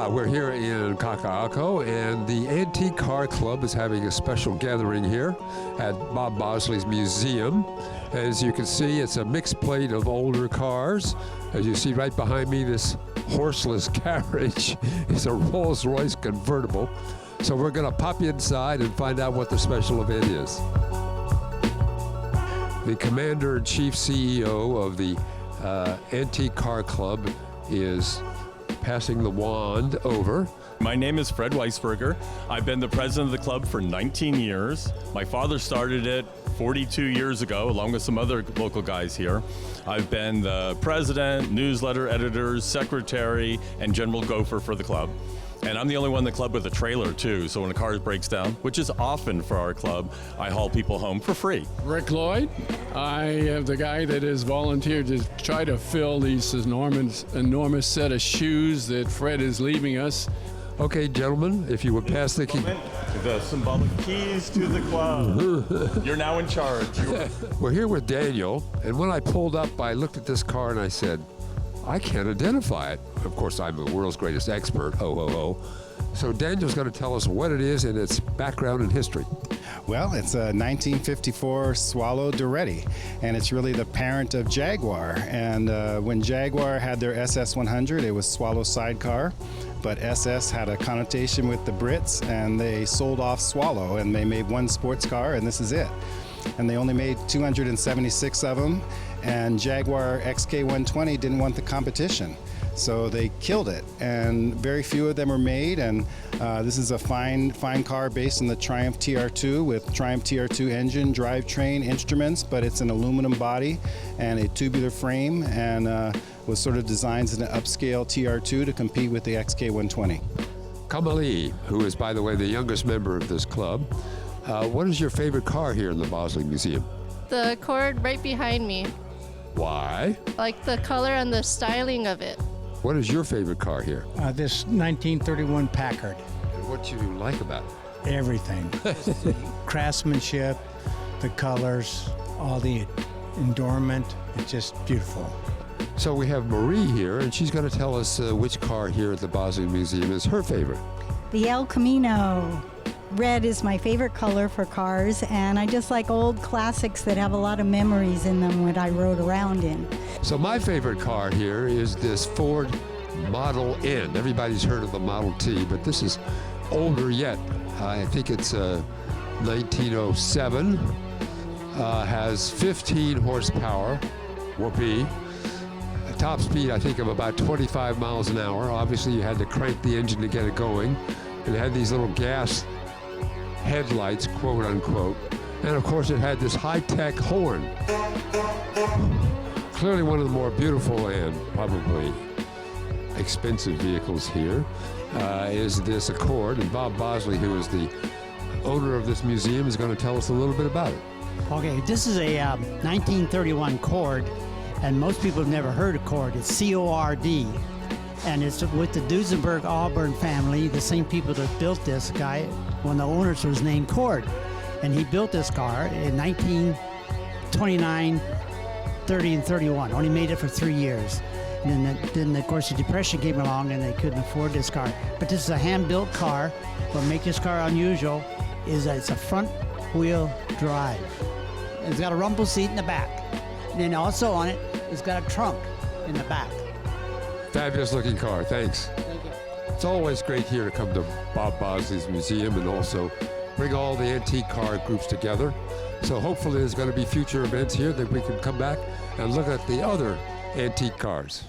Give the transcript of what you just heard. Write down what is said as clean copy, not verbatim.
We're here in Kaka'ako, and the Antique Car Club is having a special gathering here at Bob Bosley's museum. As you can see, it's a mixed plate of older cars. As you see right behind me, this horseless carriage is a Rolls-Royce convertible. So we're going to pop inside and find out what the special event is. The Commander-in-Chief CEO of the Antique Car Club is passing the wand over. My name is Fred Weisberger. I've been the president of the club for 19 years. My father started it 42 years ago, along with some other local guys here. I've been the president, newsletter editor, secretary, and general gopher for the club. And I'm the only one in the club with a trailer too, so when a car breaks down, which is often for our club, I haul people home for free. Rick Lloyd. I am the guy that has volunteered to try to fill these enormous set of shoes that Fred is leaving us. Okay, gentlemen, if you would pass the key. The symbolic keys to the club. You're now in charge. We're here with Daniel, and when I pulled up, I looked at this car and I said, I can't identify it. Of course, I'm the world's greatest expert, ho, ho, ho. So Daniel's going to tell us what it is and its background and history. Well, it's a 1954 Swallow Doretti, and it's really the parent of Jaguar. And when Jaguar had their SS100, it was Swallow sidecar, but SS had a connotation with the Brits, and they sold off Swallow, and they made one sports car, and this is it. And they only made 276 of them, and Jaguar XK120 didn't want the competition. So they killed it, and very few of them are made, and this is a fine car based on the Triumph TR2 with Triumph TR2 engine, drivetrain, instruments, but it's an aluminum body and a tubular frame, and was sort of designed as an upscale TR2 to compete with the XK120. Kamali, who is, by the way, the youngest member of this club, what is your favorite car here in the Bosley Museum? The Accord right behind me. Why? Like the color and the styling of it. What is your favorite car here? This 1931 Packard. And what do you like about it? Everything. Craftsmanship, the colors, all the endurement. It's just beautiful. So we have Marie here, and she's going to tell us which car here at the Bosley Museum is her favorite. The El Camino. Red is my favorite color for cars, and I just like old classics that have a lot of memories in them what I rode around in. So my favorite car here is this Ford Model N. Everybody's heard of the Model T, but this is older yet. I think it's 1907. Has 15 horsepower, whoopee. A top speed, I think, of about 25 miles an hour. Obviously, you had to crank the engine to get it going. And it had these little gas headlights, quote unquote, and of course it had this high-tech horn. Clearly one of the more beautiful and probably expensive vehicles here is this Accord, and Bob Bosley, who is the owner of this museum, is going to tell us a little bit about it. Okay, this is a 1931 Cord, and most people have never heard of Cord. It's C-O-R-D. And it's with the Duesenberg Auburn family, the same people that built this guy, when the owners was named Cord. And he built this car in 1929, 30, and 31. Only made it for 3 years. And then of course, the Depression came along and they couldn't afford this car. But this is a hand-built car. What makes this car unusual is that it's a front-wheel drive. It's got a rumble seat in the back. And then also on it, it's got a trunk in the back. Fabulous looking car, thanks. Thank you. It's always great here to come to Bob Bosley's museum and also bring all the antique car groups together. So hopefully there's going to be future events here that we can come back and look at the other antique cars.